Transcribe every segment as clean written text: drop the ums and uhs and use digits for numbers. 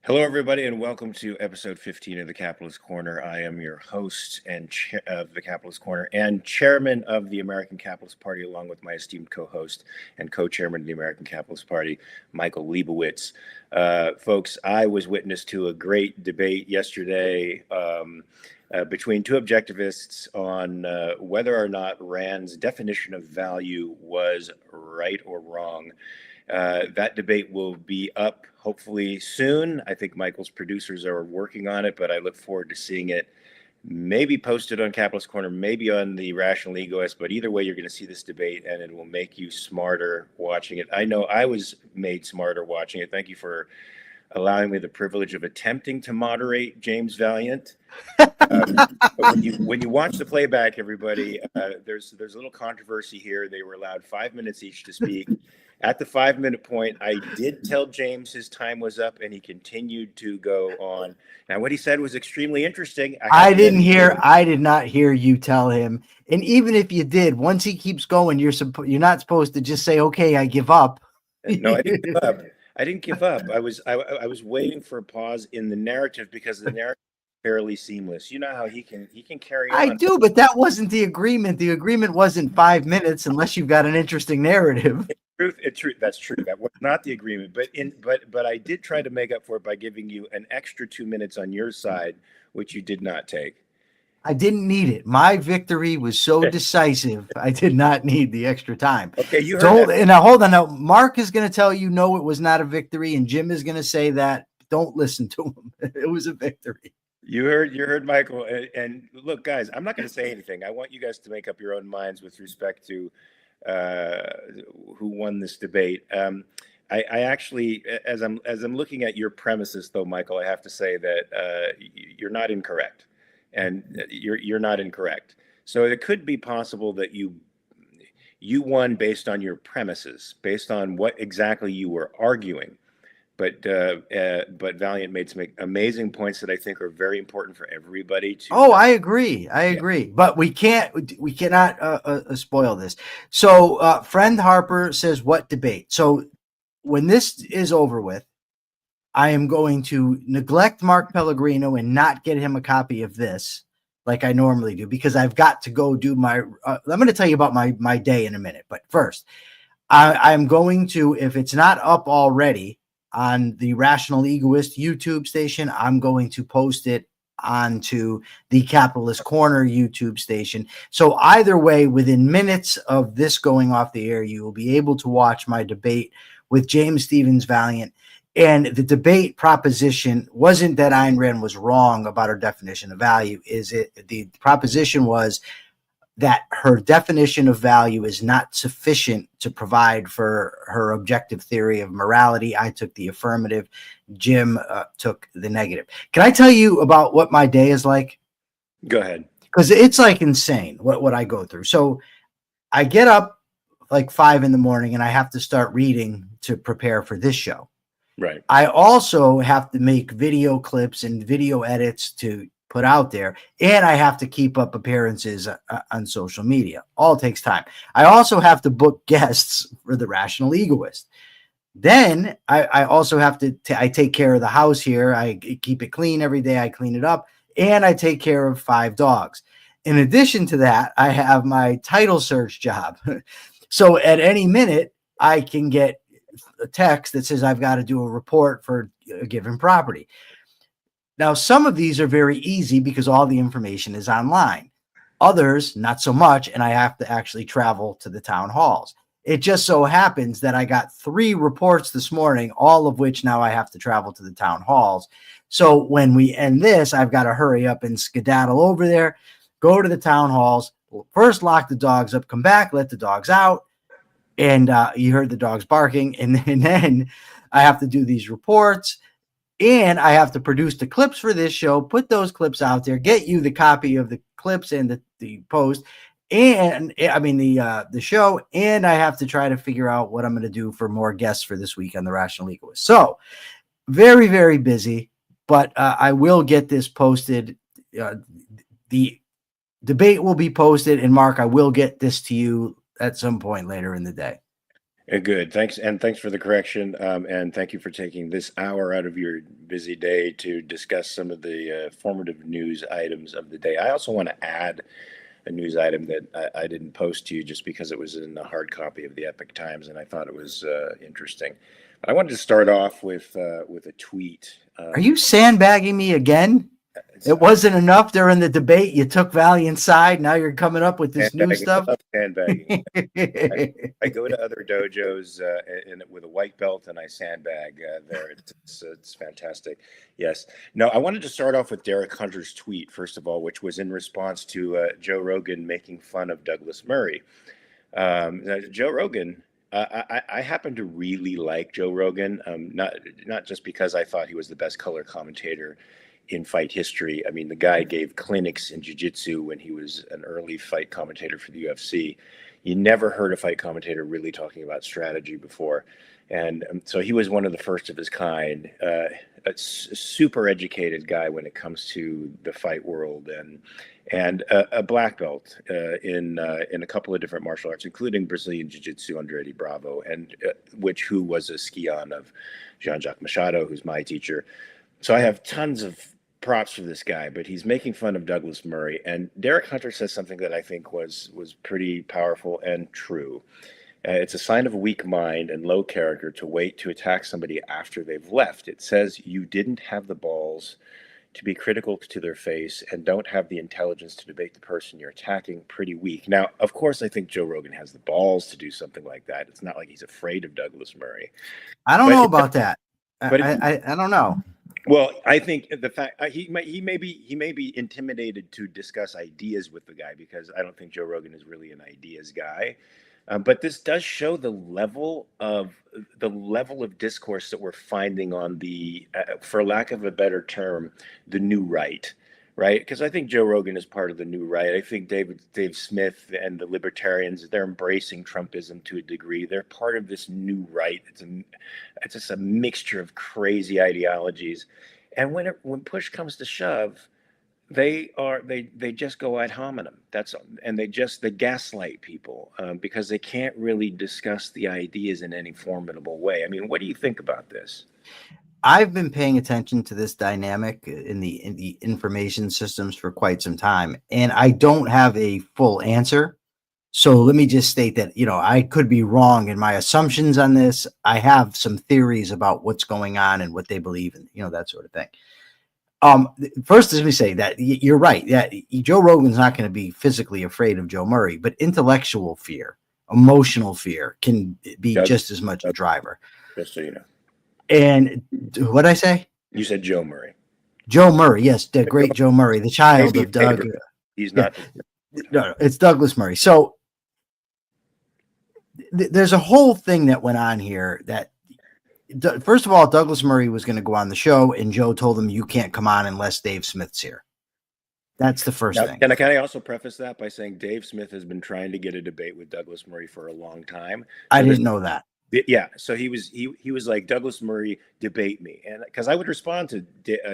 Hello, everybody, and welcome to episode 15 of the Capitalist Corner. I am your host and of the Capitalist Corner and chairman of the American Capitalist Party, along with my esteemed co-host and co-chairman of the American Capitalist Party, Michael Liebowitz. Folks, I was witness to a great debate yesterday between two objectivists on whether or not Rand's definition of value was right or wrong. That debate will be up hopefully soon. I think Michael's producers are working on it, but I look forward to seeing it maybe posted on Capitalist Corner, maybe on the Rational Egoist. But either way, you're going to see this debate and it will make you smarter watching it. I know I was made smarter watching it. Thank you for allowing me the privilege of attempting to moderate James Valliant. When you watch the playback, everybody, there's a little controversy here. They were allowed 5 minutes each to speak. At the 5 minute point, I did tell James his time was up, and he continued to go on. Now, what he said was extremely interesting. I did not hear you tell him. And even if you did, once he keeps going, you're not supposed to just say, "Okay, I give up." No, I didn't give up. I didn't give up. I was waiting for a pause in the narrative because the narrative is fairly seamless. You know how he can carry on. I do, but that wasn't the agreement. The agreement wasn't 5 minutes unless you've got an interesting narrative. It's true. That's true. That was not the agreement, but I did try to make up for it by giving you an extra 2 minutes on your side, which you did not take. I didn't need it. My victory was so decisive. I did not need the extra time. Okay, you heard that. And now hold on. Now Mark is going to tell you no, it was not a victory, and Jim is going to say that. Don't listen to him. It was a victory. You heard Michael. And look, guys, I'm not going to say anything. I want you guys to make up your own minds with respect to who won this debate. I actually, as I'm looking at your premises, though, Michael, I have to say that you're not incorrect, and you're not incorrect. So it could be possible that you won based on your premises, based on what exactly you were arguing. But Valliant made some amazing points that I think are very important for everybody to. Oh, I agree. But we cannot spoil this. So friend Harper says, what debate? So when this is over with, I am going to neglect Mark Pellegrino and not get him a copy of this like I normally do, because I've got to go do my I'm going to tell you about my day in a minute. But first, I'm going to, if it's not up already on the Rational Egoist YouTube station, I'm going to post it onto the Capitalist Corner YouTube station. So either way, within minutes of this going off the air, you will be able to watch my debate with James Stevens Valliant. And the debate proposition wasn't that Ayn Rand was wrong about her definition of value. The proposition was that her definition of value is not sufficient to provide for her objective theory of morality. I took the affirmative. Jim took the negative. Can I tell you about what my day is like? Go ahead. Because it's like insane what I go through. So I get up like 5 a.m. and I have to start reading to prepare for this show. Right. I also have to make video clips and video edits to put out there, and I have to keep up appearances on social media. All takes time. I also have to book guests for the Rational Egoist. Then I also have to I take care of the house here. I keep it clean every day. I clean it up, and I take care of 5 dogs. In addition to that, I have my title search job. So at any minute, I can get a text that says I've got to do a report for a given property. Now, some of these are very easy because all the information is online. Others, not so much, and I have to actually travel to the town halls. It just so happens that I got 3 reports this morning, all of which now I have to travel to the town halls. So when we end this, I've got to hurry up and skedaddle over there, go to the town halls, first lock the dogs up, come back, let the dogs out. And you heard the dogs barking. And then I have to do these reports. And I have to produce the clips for this show, put those clips out there, get you the copy of the clips and the post, and I mean the show, and I have to try to figure out what I'm going to do for more guests for this week on the Rational Egoist. So very, very busy, but I will get this posted. The debate will be posted, and Mark, I will get this to you at some point later in the day. Good. Thanks, and thanks for the correction. And thank you for taking this hour out of your busy day to discuss some of the formative news items of the day. I also want to add a news item that I didn't post to you just because it was in the hard copy of the Epic Times, and I thought it was interesting. But I wanted to start off with a tweet. Are you sandbagging me again? It wasn't enough during the debate. You took Valliant's side. Now you're coming up with this new Sandbagging. I stuff. love sandbagging. I go to other dojos with a white belt and I sandbag there. It's fantastic. Yes. No, I wanted to start off with Derek Hunter's tweet, first of all, which was in response to Joe Rogan making fun of Douglas Murray. Joe Rogan, I happen to really like Joe Rogan, not just because I thought he was the best color commentator in fight history. I mean, the guy gave clinics in jiu-jitsu when he was an early fight commentator for the UFC. You never heard a fight commentator really talking about strategy before. And so he was one of the first of his kind, a super educated guy when it comes to the fight world, and a black belt in a couple of different martial arts, including Brazilian Jiu-Jitsu under Eddie Bravo, and who was a skion of Jean-Jacques Machado, who's my teacher. So I have tons of props for this guy, but he's making fun of Douglas Murray. And Derek Hunter says something that I think was pretty powerful and true. It's a sign of a weak mind and low character to wait to attack somebody after they've left. It says you didn't have the balls to be critical to their face and don't have the intelligence to debate the person you're attacking. Pretty weak. Now, of course, I think Joe Rogan has the balls to do something like that. It's not like he's afraid of Douglas Murray. I don't know about that. But I don't know. Well, I think the fact he may be intimidated to discuss ideas with the guy, because I don't think Joe Rogan is really an ideas guy. But this does show the level of discourse that we're finding on the, for lack of a better term, the new right, right? Because I think Joe Rogan is part of the new right. I think Dave Smith and the libertarians, they're embracing Trumpism to a degree. They're part of this new right. It's just a mixture of crazy ideologies, and when push comes to shove, they just go ad hominem. And they gaslight people, because they can't really discuss the ideas in any formidable way. I mean, what do you think about this? I've been paying attention to this dynamic in the information systems for quite some time, and I don't have a full answer. So let me just state that, I could be wrong in my assumptions on this. I have some theories about what's going on and what they believe in, that sort of thing. First, let me say that you're right. That Joe Rogan's not going to be physically afraid of Joe Murray, but intellectual fear, emotional fear can be just as much a driver. Just so you know. And what'd I say? You said Joe Murray. Joe Murray, yes, the great Joe Murray, the child of Doug. He's not. No, it's Douglas Murray. So there's a whole thing that went on here that, first of all, Douglas Murray was going to go on the show, and Joe told him, you can't come on unless Dave Smith's here. That's the first thing. Can I also preface that by saying Dave Smith has been trying to get a debate with Douglas Murray for a long time. I didn't know that. Yeah, so he was like, Douglas Murray, debate me, and because I would respond to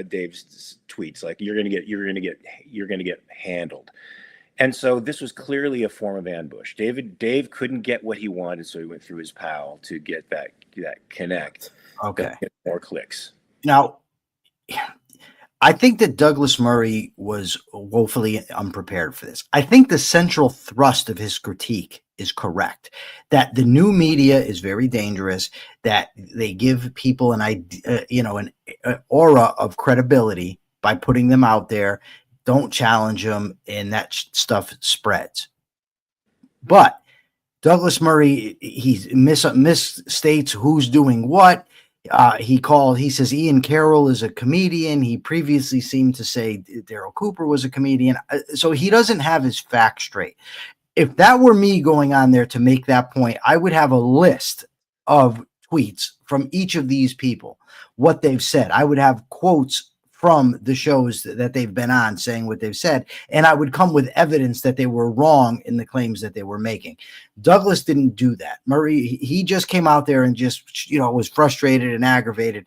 Dave's tweets like, you're gonna get handled, and so this was clearly a form of ambush. Dave couldn't get what he wanted, so he went through his pal to get that connect. Okay, more clicks. Now, I think that Douglas Murray was woefully unprepared for this. I think the central thrust of his critique is correct, that the new media is very dangerous, that they give people an aura of credibility by putting them out there, don't challenge them, and that stuff spreads. But Douglas Murray, he misstates who's doing what. He says Ian Carroll is a comedian. He previously seemed to say Daryl Cooper was a comedian. So he doesn't have his facts straight. If that were me going on there to make that point, I would have a list of tweets from each of these people, what they've said. I would have quotes from the shows that they've been on saying what they've said, and I would come with evidence that they were wrong in the claims that they were making. Douglas didn't do that. Murray, he just came out there and just, was frustrated and aggravated.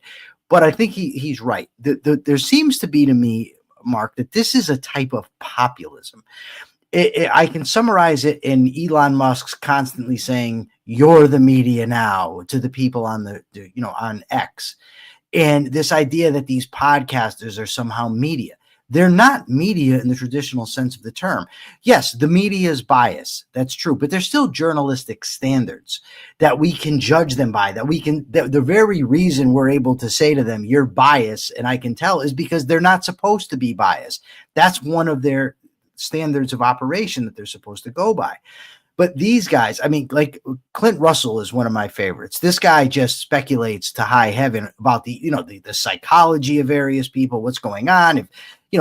But I think he's right. There seems to be, to me, Mark, that this is a type of populism. I can summarize it in Elon Musk's constantly saying, you're the media now to the people on on X. And this idea that these podcasters are somehow media. They're not media in the traditional sense of the term. Yes, the media is biased. That's true. But there's still journalistic standards that we can judge them by, the very reason we're able to say to them, you're biased, and I can tell, is because they're not supposed to be biased. That's one of their standards of operation that they're supposed to go by. But these guys, I mean, like Clint Russell is one of my favorites. This guy just speculates to high heaven about the psychology of various people, what's going on. If,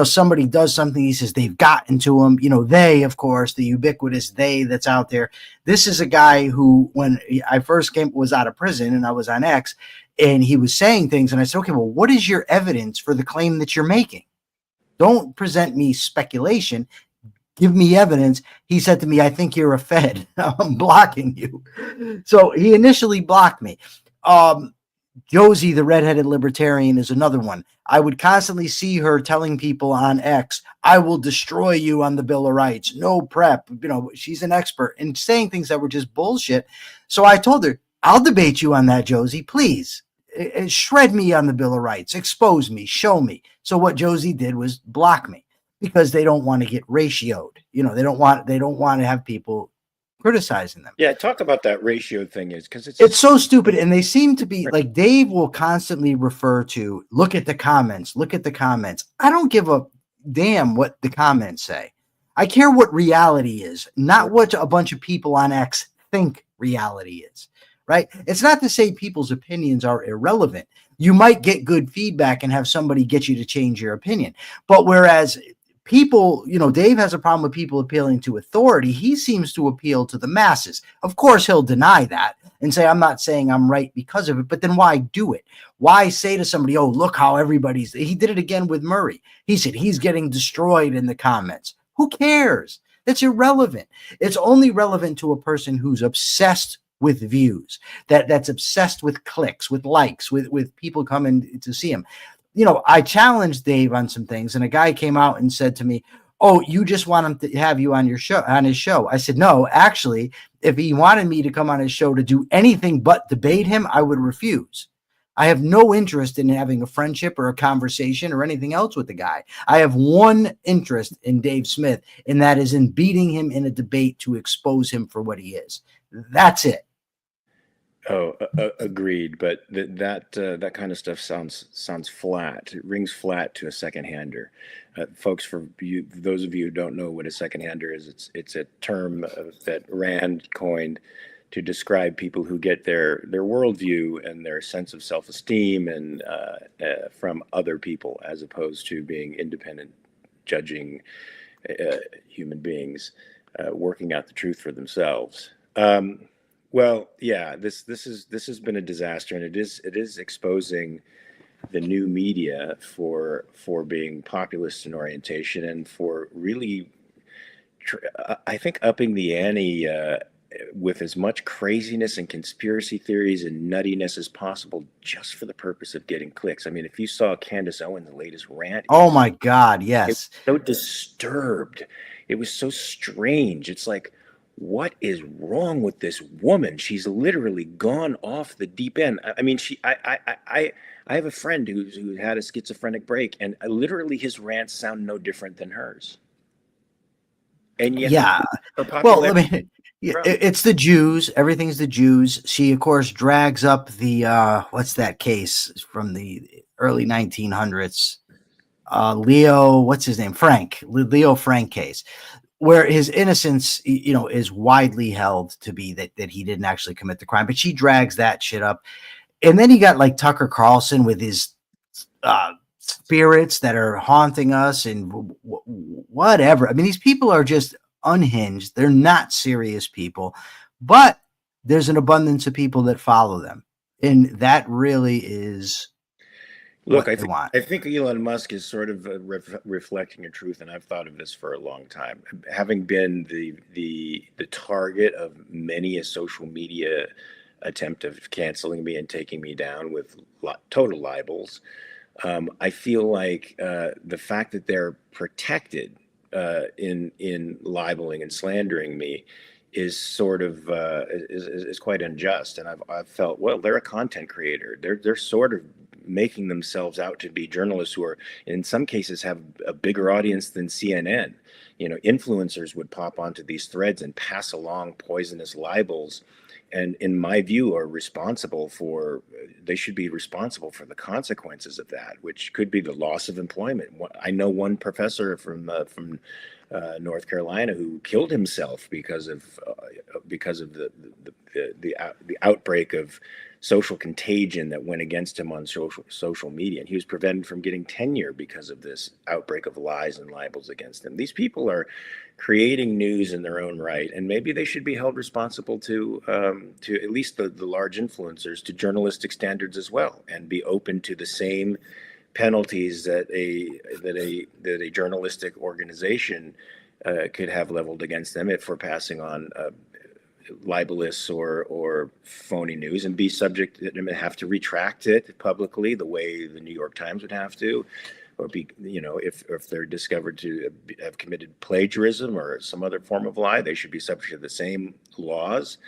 somebody does something, he says they've gotten to him. They, of course, the ubiquitous they that's out there. This is a guy who, when I first was out of prison and I was on X, and he was saying things, and I said, okay, well, what is your evidence for the claim that you're making? Don't present me speculation. Give me evidence. He said to me, I think you're a Fed. I'm blocking you. So he initially blocked me. Josie, the redheaded libertarian, is another one. I would constantly see her telling people on X, I will destroy you on the Bill of Rights. No prep. She's an expert, and saying things that were just bullshit. So I told her, I'll debate you on that, Josie. Please shred me on the Bill of Rights. Expose me. Show me. So what Josie did was block me, because they don't want to get ratioed. They don't want to have people criticizing them. Yeah, talk about that ratio thing, is because it's so stupid. And they seem to be like, Dave will constantly refer to, look at the comments. I don't give a damn what the comments say. I care what reality is, not what a bunch of people on X think reality is, right? It's not to say people's opinions are irrelevant. You might get good feedback and have somebody get you to change your opinion. But whereas people, Dave has a problem with people appealing to authority, he seems to appeal to the masses. Of course, he'll deny that and say, I'm not saying I'm right because of it, but then why do it? Why say to somebody, oh, look how he did it again with Murray. He said he's getting destroyed in the comments. Who cares? That's irrelevant. It's only relevant to a person who's obsessed with views, that's obsessed with clicks, with likes, with people coming to see him. I challenged Dave on some things, and a guy came out and said to me, oh, you just want him to have you on his show. I said, no, actually, if he wanted me to come on his show to do anything but debate him, I would refuse. I have no interest in having a friendship or a conversation or anything else with the guy. I have one interest in Dave Smith, and that is in beating him in a debate to expose him for what he is. That's it. Oh, agreed. But that kind of stuff sounds flat. It rings flat to a second-hander. Folks, for you, those of you who don't know what a second-hander is, it's a term that Rand coined to describe people who get their worldview and their sense of self-esteem and from other people, as opposed to being independent, judging human beings working out the truth for themselves. Well, yeah, this has been a disaster, and it is exposing the new media for being populist in orientation and for really, I think, upping the ante with as much craziness and conspiracy theories and nuttiness as possible, just for the purpose of getting clicks. I mean, if you saw Candace Owens' latest rant, oh my God, yes, so disturbed, it was so strange. It's like, what is wrong with this woman? She's literally gone off the deep end. I mean, I have a friend who had a schizophrenic break, and literally his rants sound no different than hers. And yet, yeah. Well, I mean, it's the Jews. Everything's the Jews. She, of course, drags up the what's that case from the early 1900s? Leo, what's his name? Leo Frank case, where his innocence, is widely held to be that he didn't actually commit the crime, but she drags that shit up. And then you got like Tucker Carlson with his spirits that are haunting us and whatever. I mean, these people are just unhinged. They're not serious people, but there's an abundance of people that follow them. And that really is look, I think Elon Musk is sort of reflecting a truth, and I've thought of this for a long time. Having been the target of many a social media attempt of canceling me and taking me down with total libels, I feel like the fact that they're protected in libeling and slandering me is sort of is quite unjust. And I've felt, well, they're a content creator. They're sort of making themselves out to be journalists who are, in some cases, have a bigger audience than CNN. You know, influencers would pop onto these threads and pass along poisonous libels, and in my view are responsible for, they should be responsible for the consequences of that, which could be the loss of employment. I know one professor from North Carolina who killed himself because of the outbreak of social contagion that went against him on social media, and he was prevented from getting tenure because of this outbreak of lies and libels against him. These people are creating news in their own right, and maybe they should be held responsible to at least the large influencers, to journalistic standards as well, and be open to the same penalties that a journalistic organization could have leveled against them if for passing on libelous or phony news, and be subject to have to retract it publicly the way the New York Times would have to, or be, you know, if they're discovered to have committed plagiarism or some other form of lie, they should be subject to the same laws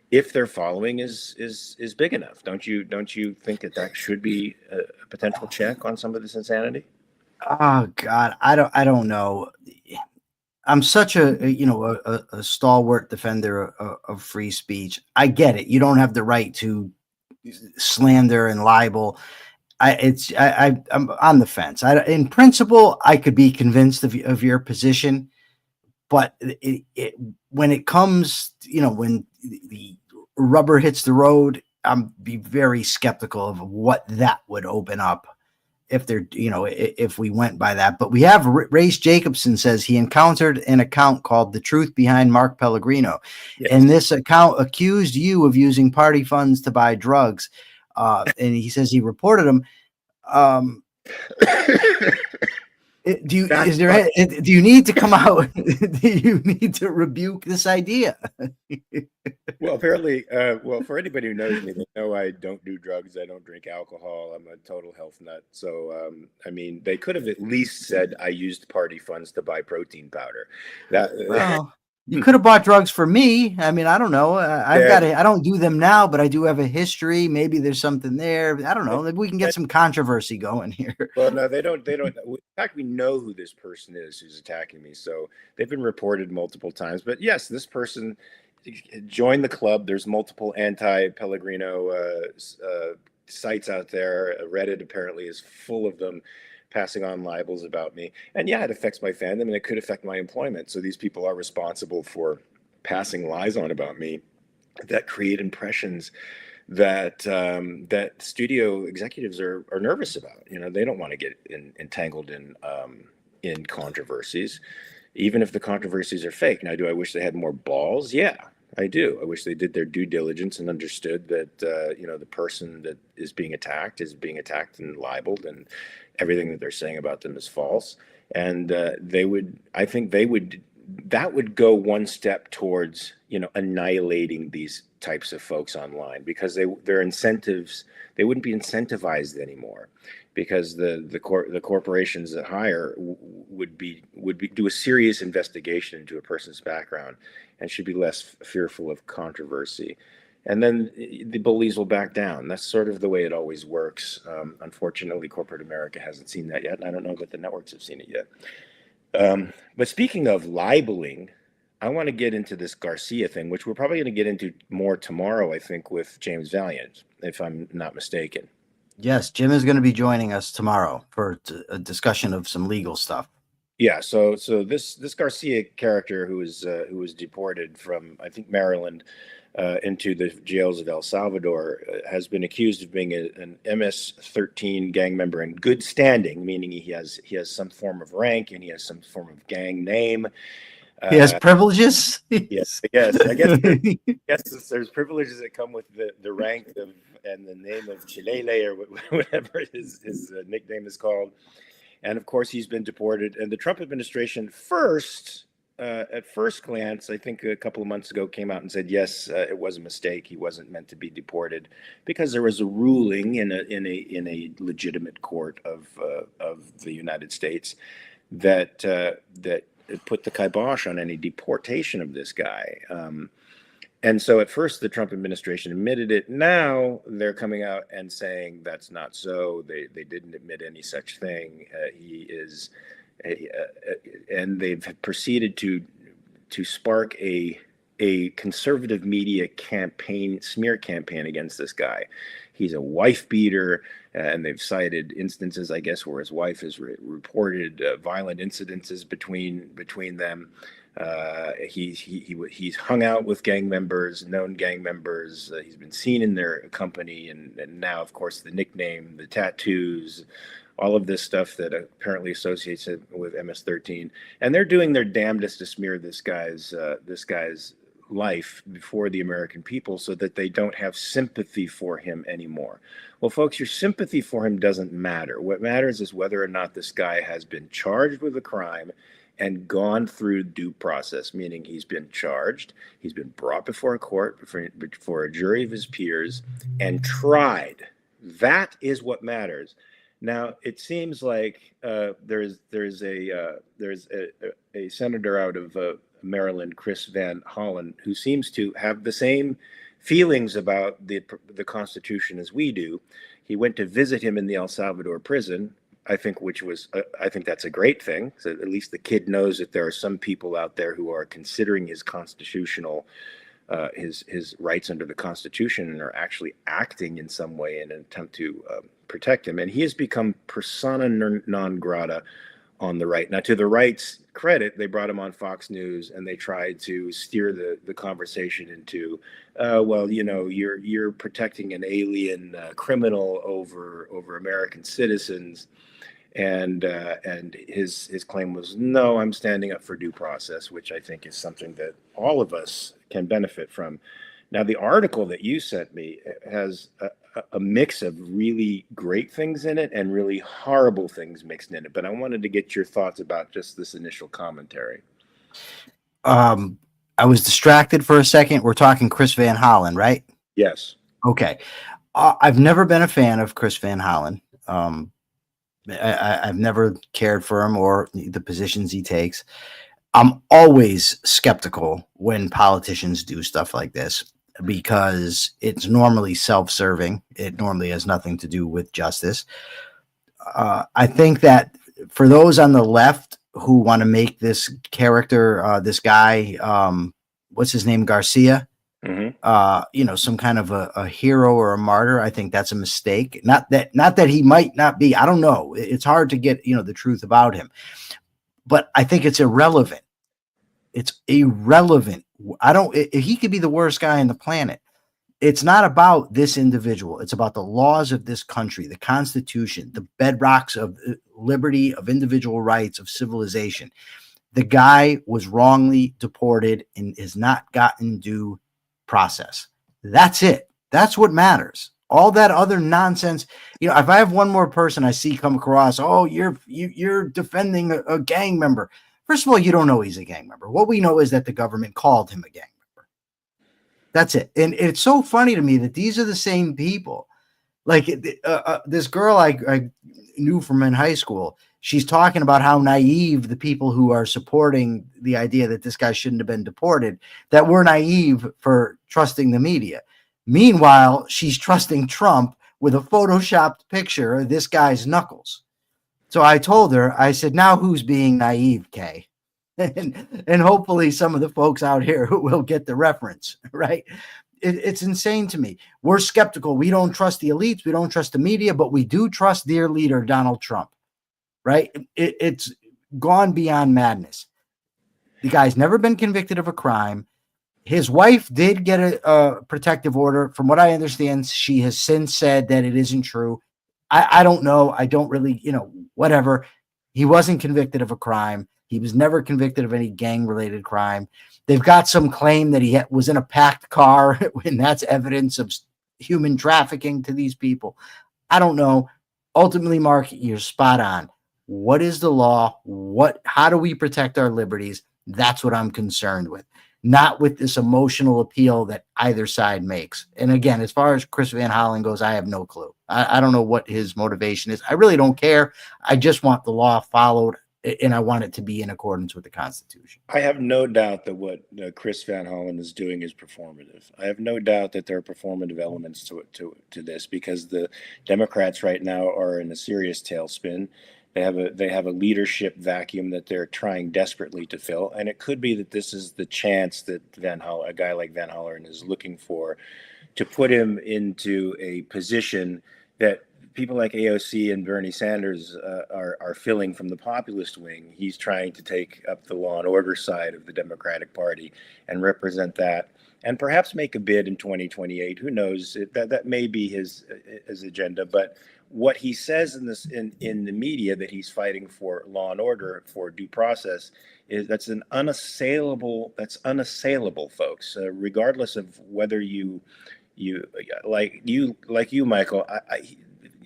if their following is big enough. Don't you think that should be a potential check on some of this insanity? Oh God, I don't know. I'm such a stalwart defender of free speech. I get it. You don't have the right to slander and libel. I'm on the fence. In principle, I could be convinced of your position, but when it comes, when the rubber hits the road, I'm be very skeptical of what that would open up if they're, if we went by that. But we have Race Jacobson says he encountered an account called The Truth Behind Mark Pellegrino. Yes. And this account accused you of using party funds to buy drugs. And he says he reported him. Do you need to come out? Do you need to rebuke this idea? Well, apparently, for anybody who knows me, they know I don't do drugs. I don't drink alcohol. I'm a total health nut. So, I mean, they could have at least said I used party funds to buy protein powder. Well, you could have bought drugs for me. I mean, I don't know. I don't do them now, but I do have a history. Maybe there's something there. I don't know. Maybe we can get some controversy going here. Well, no, they don't. In fact, we know who this person is who's attacking me. So they've been reported multiple times. But yes, this person joined the club. There's multiple anti-Pellegrino sites out there. Reddit apparently is full of them passing on libels about me. And yeah, it affects my fandom, and it could affect my employment. So these people are responsible for passing lies on about me that create impressions that that studio executives are nervous about. You know, they don't want to get entangled in controversies, even if the controversies are fake. Now, do I wish they had more balls? Yeah, I do. I wish they did their due diligence and understood that the person that is being attacked and libeled, and everything that they're saying about them is false. And I think that would go one step towards annihilating these types of folks online, because their incentives, they wouldn't be incentivized anymore, because the corporations that hire would do a serious investigation into a person's background and should be less fearful of controversy. And then the bullies will back down. That's sort of the way it always works. Unfortunately, corporate America hasn't seen that yet, and I don't know that the networks have seen it yet. But speaking of libeling, I want to get into this Garcia thing, which we're probably going to get into more tomorrow, I think, with James Valliant, if I'm not mistaken. Yes, Jim is going to be joining us tomorrow for a discussion of some legal stuff. Yeah, so this Garcia character who was deported from, I think, Maryland into the jails of El Salvador has been accused of being an MS-13 gang member in good standing, meaning he has some form of rank and he has some form of gang name. He has privileges. Yes, I guess there's privileges that come with the rank and the name of Chilele, or whatever his nickname is called. And of course, he's been deported. And the Trump administration at first glance, I think a couple of months ago, came out and said, yes, it was a mistake. He wasn't meant to be deported, because there was a ruling in a legitimate court of the United States that put the kibosh on any deportation of this guy. And so at first the Trump administration admitted it. Now they're coming out and saying that's not so. They didn't admit any such thing. He is, and they've proceeded to spark a conservative media campaign, smear campaign against this guy. He's a wife beater, and they've cited instances, I guess, where his wife has reported violent incidences between them. He's hung out with gang members, known gang members. He's been seen in their company, and now, of course, the nickname, the tattoos, all of this stuff that apparently associates it with MS-13, and they're doing their damnedest to smear this guy's life before the American people so that they don't have sympathy for him anymore. Well, folks, your sympathy for him doesn't matter. What matters is whether or not this guy has been charged with a crime and gone through due process, meaning he's been charged, he's been brought before a court, before a jury of his peers, and tried. That is what matters. Now, it seems like there's a senator out of Maryland, Chris Van Hollen, who seems to have the same feelings about the Constitution as we do. He went to visit him in the El Salvador prison, I think that's a great thing. So at least the kid knows that there are some people out there who are considering his constitutional, his rights under the Constitution, and are actually acting in some way in an attempt to protect him. And he has become persona non grata on the right. Now, to the right's credit, they brought him on Fox News and they tried to steer the conversation into, well, you know, you're protecting an alien criminal over American citizens. And his claim was, no, I'm standing up for due process, which I think is something that all of us can benefit from. Now, the article that you sent me has a mix of really great things in it and really horrible things mixed in it. But I wanted to get your thoughts about just this initial commentary. I was distracted for a second. We're talking Chris Van Hollen, right? Yes. Okay. I've never been a fan of Chris Van Hollen. I've never cared for him or the positions he takes. I'm always skeptical when politicians do stuff like this because it's normally self-serving. It normally has nothing to do with justice. I think that for those on the left who want to make this character, this guy, what's his name, Garcia, some kind of a hero or a martyr, I think that's a mistake. Not that he might not be. I don't know. It's hard to get the truth about him, but I think it's irrelevant. It's irrelevant. He could be the worst guy on the planet. It's not about this individual. It's about the laws of this country, the Constitution, the bedrocks of liberty, of individual rights, of civilization. The guy was wrongly deported and has not gotten due process. That's it. That's what matters. All that other nonsense. If I have one more person I see come across, oh, you're defending a gang member. First of all, you don't know he's a gang member. What we know is that the government called him a gang member. That's it. And it's so funny to me that these are the same people. Like this girl I knew from in high school, she's talking about how naive the people who are supporting the idea that this guy shouldn't have been deported, that we're naive for trusting the media. Meanwhile, she's trusting Trump with a photoshopped picture of this guy's knuckles. So I told her, I said, now who's being naive, Kay? And hopefully some of the folks out here who will get the reference, right? It's insane to me. We're skeptical. We don't trust the elites. We don't trust the media, but we do trust their leader, Donald Trump, right? It's gone beyond madness. The guy's never been convicted of a crime. His wife did get a protective order. From what I understand, she has since said that it isn't true. I don't know. I don't really, whatever. He wasn't convicted of a crime. He was never convicted of any gang-related crime. They've got some claim that he was in a packed car, and that's evidence of human trafficking to these people. I don't know. Ultimately, Mark, you're spot on. What is the law? How do we protect our liberties? That's what I'm concerned with. Not with this emotional appeal that either side makes. And again, as far as Chris Van Hollen goes, I have no clue. I don't know what his motivation is. I really don't care. I just want the law followed and I want it to be in accordance with the Constitution. I have no doubt that what Chris Van Hollen is doing is performative. I have no doubt that there are performative elements to this, because the Democrats right now are in a serious tailspin. They have a leadership vacuum that they're trying desperately to fill, and it could be that this is the chance that a guy like Van Hollen is looking for, to put him into a position that people like AOC and Bernie Sanders are filling from the populist wing. He's trying to take up the law and order side of the Democratic Party and represent that, and perhaps make a bid in 2028. Who knows? That may be his agenda. But what he says in the media, that he's fighting for law and order, for due process, that's unassailable, folks. Regardless of whether you Michael,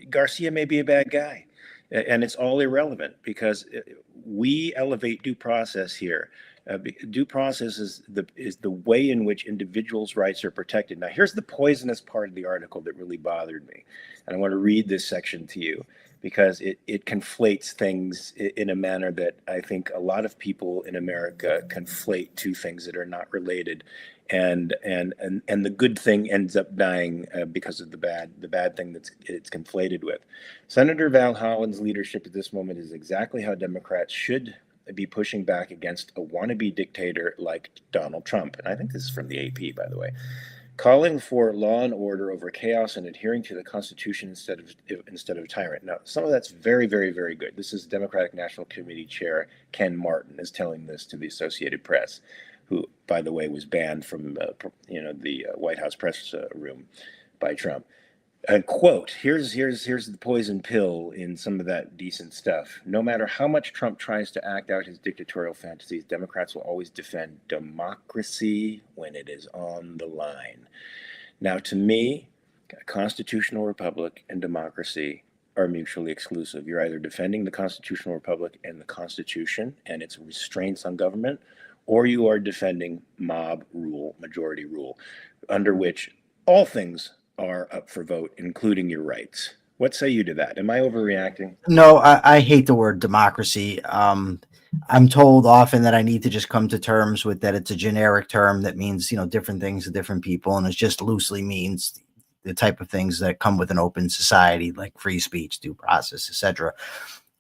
Garcia may be a bad guy, and it's all irrelevant, because we elevate due process here. Due process is the way in which individuals' rights are protected. Now, here's the poisonous part of the article that really bothered me, and I want to read this section to you, because it conflates things in a manner that I think a lot of people in America conflate two things that are not related. And the good thing ends up dying because of the bad thing it's conflated with. Senator Van Hollen's leadership at this moment is exactly how Democrats should be pushing back against a wannabe dictator like Donald Trump. And I think this is from the AP, by the way. Calling for law and order over chaos and adhering to the Constitution instead of tyrant. Now, some of that's very, very, very good. This is Democratic National Committee Chair Ken Martin is telling this to the Associated Press, who, by the way, was banned from the White House press room by Trump. Quote, here's the poison pill in some of that decent stuff. No matter how much Trump tries to act out his dictatorial fantasies, Democrats will always defend democracy when it is on the line. Now, to me, a constitutional republic and democracy are mutually exclusive. You're either defending the constitutional republic and the Constitution and its restraints on government, or you are defending mob rule, majority rule, under which all things are up for vote, including your rights. What say you to that? Am I overreacting? No, I hate the word democracy. I'm told often that I need to just come to terms with that. It's a generic term that means, different things to different people. And it just loosely means the type of things that come with an open society, like free speech, due process, etc.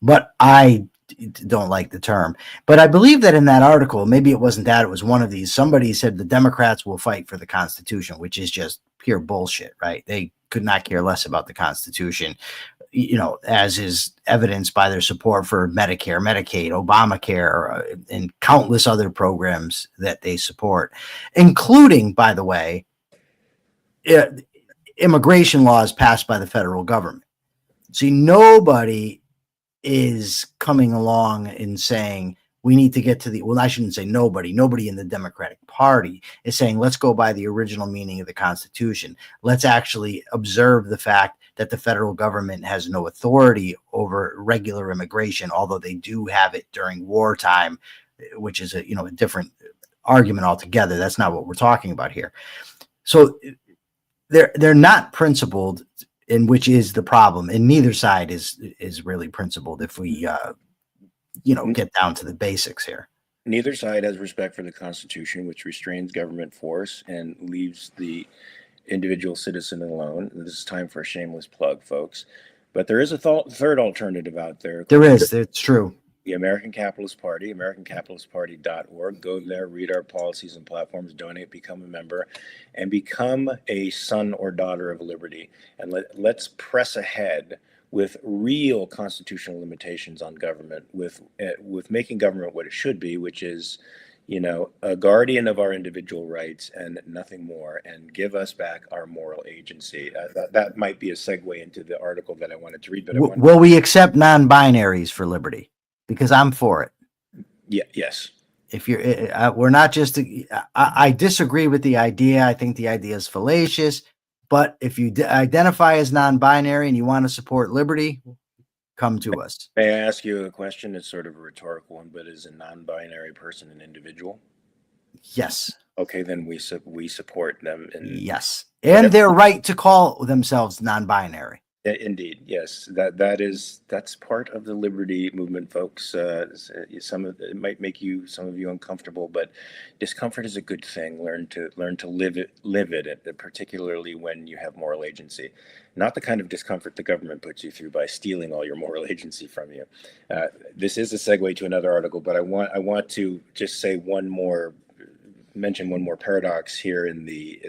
But I don't like the term. But I believe that in that article, maybe it wasn't that, it was one of these, somebody said the Democrats will fight for the Constitution, which is just pure bullshit, right? They could not care less about the Constitution, as is evidenced by their support for Medicare, Medicaid, Obamacare, and countless other programs that they support, including, by the way, immigration laws passed by the federal government. See, nobody is coming along and saying we need to get to I shouldn't say nobody in the Democratic Party is saying, let's go by the original meaning of the Constitution. Let's actually observe the fact that the federal government has no authority over regular immigration, although they do have it during wartime, which is a different argument altogether. That's not what we're talking about here. So they're not principled, and which is the problem. And neither side is really principled if we get down to the basics here. Neither side has respect for the Constitution, which restrains government force and leaves the individual citizen alone. This is time for a shameless plug, folks. But there is a third alternative out there. There is. It's true. The American Capitalist Party, AmericanCapitalistParty.org. Go there, read our policies and platforms, donate, become a member, and become a son or daughter of liberty. And let's press ahead with real constitutional limitations on government, with making government what it should be, which is, a guardian of our individual rights and nothing more, and give us back our moral agency. That might be a segue into the article that I wanted to read. But will we accept non-binaries for liberty? Because I'm for it. Yeah. Yes. If we're not just. I disagree with the idea. I think the idea is fallacious. But if you identify as non-binary and you want to support liberty, come to us. May I ask you a question? It's sort of a rhetorical one, but is a non-binary person an individual? Yes. Okay, then we support them. Yes, and their right to call themselves non-binary. Indeed, yes. That's part of the liberty movement, folks. Some of it might make some of you uncomfortable, but discomfort is a good thing. Learn to live it, particularly when you have moral agency. Not the kind of discomfort the government puts you through by stealing all your moral agency from you. This is a segue to another article, but I want to just mention one more paradox here in the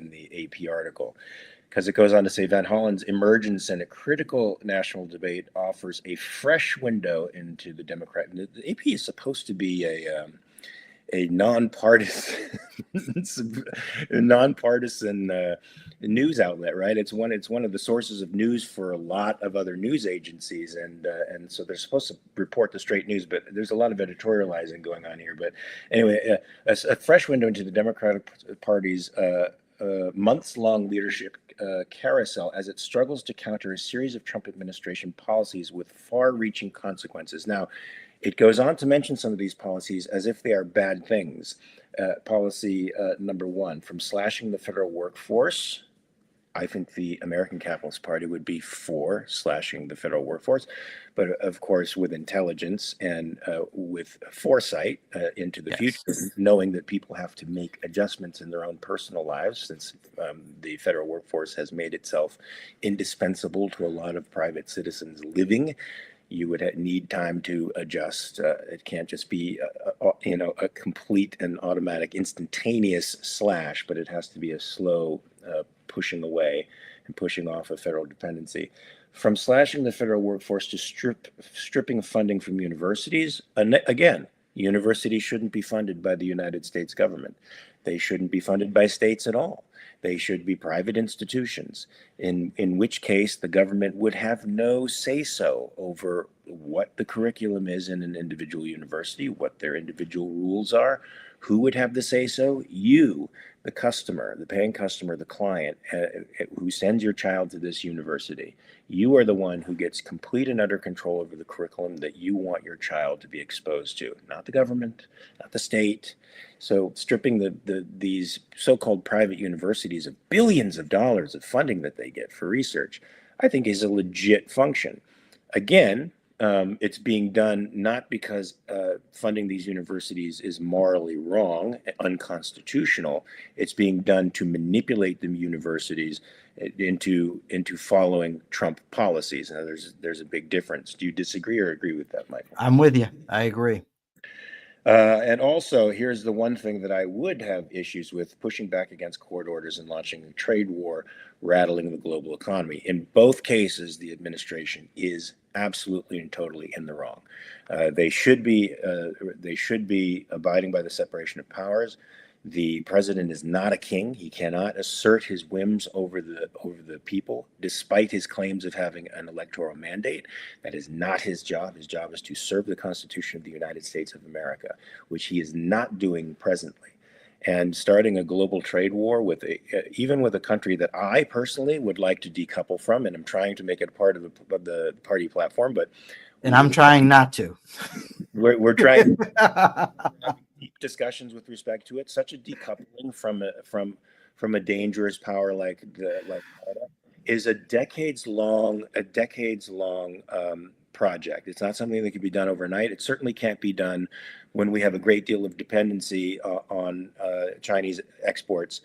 AP article, because it goes on to say Van Hollen's emergence in a critical national debate offers a fresh window into the Democrat. The AP is supposed to be a nonpartisan nonpartisan news outlet, right? It's one of the sources of news for a lot of other news agencies, and so they're supposed to report the straight news, but there's a lot of editorializing going on here. But anyway, a fresh window into the Democratic Party's months-long leadership carousel as it struggles to counter a series of Trump administration policies with far-reaching consequences. Now, it goes on to mention some of these policies as if they are bad things. Policy number one, from slashing the federal workforce. I think the American Capitalist Party would be for slashing the federal workforce, but of course, with intelligence and with foresight into the future, knowing that people have to make adjustments in their own personal lives, since the federal workforce has made itself indispensable to a lot of private citizens living. You would need time to adjust. It can't just be, a complete and automatic, instantaneous slash, but it has to be a slow pushing away and pushing off of federal dependency. From slashing the federal workforce to stripping funding from universities, again, universities shouldn't be funded by the United States government. They shouldn't be funded by states at all. They should be private institutions, in which case the government would have no say-so over what the curriculum is in an individual university, what their individual rules are. Who would have the say-so? You, the customer, the paying customer, the client who sends your child to this university. You are the one who gets complete and utter control over the curriculum that you want your child to be exposed to, not the government, not the state. So stripping these so-called private universities of billions of dollars of funding that they get for research, I think is a legit function. Again, it's being done not because funding these universities is morally wrong, unconstitutional. It's being done to manipulate the universities into following Trump policies. Now, there's a big difference. Do you disagree or agree with that, Michael? I'm with you. I agree. And also, here's the one thing that I would have issues with: pushing back against court orders and launching a trade war, rattling the global economy. In both cases, the administration is absolutely and totally in the wrong. They should be abiding by the separation of powers. The president is not a king. He cannot assert his whims over the people, despite his claims of having an electoral mandate. That is not his job. His job is to serve the Constitution of the United States of America, which he is not doing presently. And starting a global trade war even with a country that I personally would like to decouple from, and I'm trying to make it a part of the party platform, and I'm trying not to. We're trying deep discussions with respect to it. Such a decoupling from a dangerous power like China is a decades long project. It's not something that can be done overnight. It certainly can't be done when we have a great deal of dependency on Chinese exports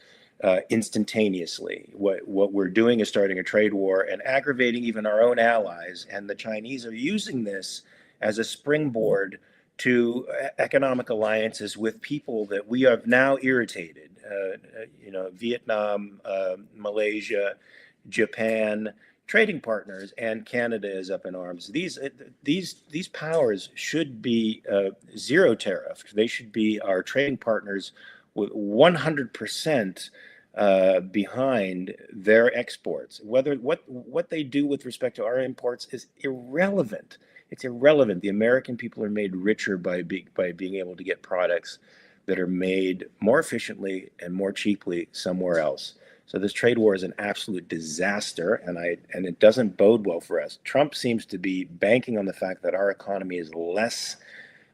instantaneously. What we're doing is starting a trade war and aggravating even our own allies, and the Chinese are using this as a springboard to economic alliances with people that we have now irritated. Vietnam, Malaysia, Japan, trading partners, and Canada is up in arms. These powers should be zero tariff. They should be our trading partners with 100% behind their exports. Whether what they do with respect to our imports is irrelevant. It's irrelevant. The American people are made richer by being able to get products that are made more efficiently and more cheaply somewhere else. So this trade war is an absolute disaster, and it doesn't bode well for us. Trump seems to be banking on the fact that our economy is less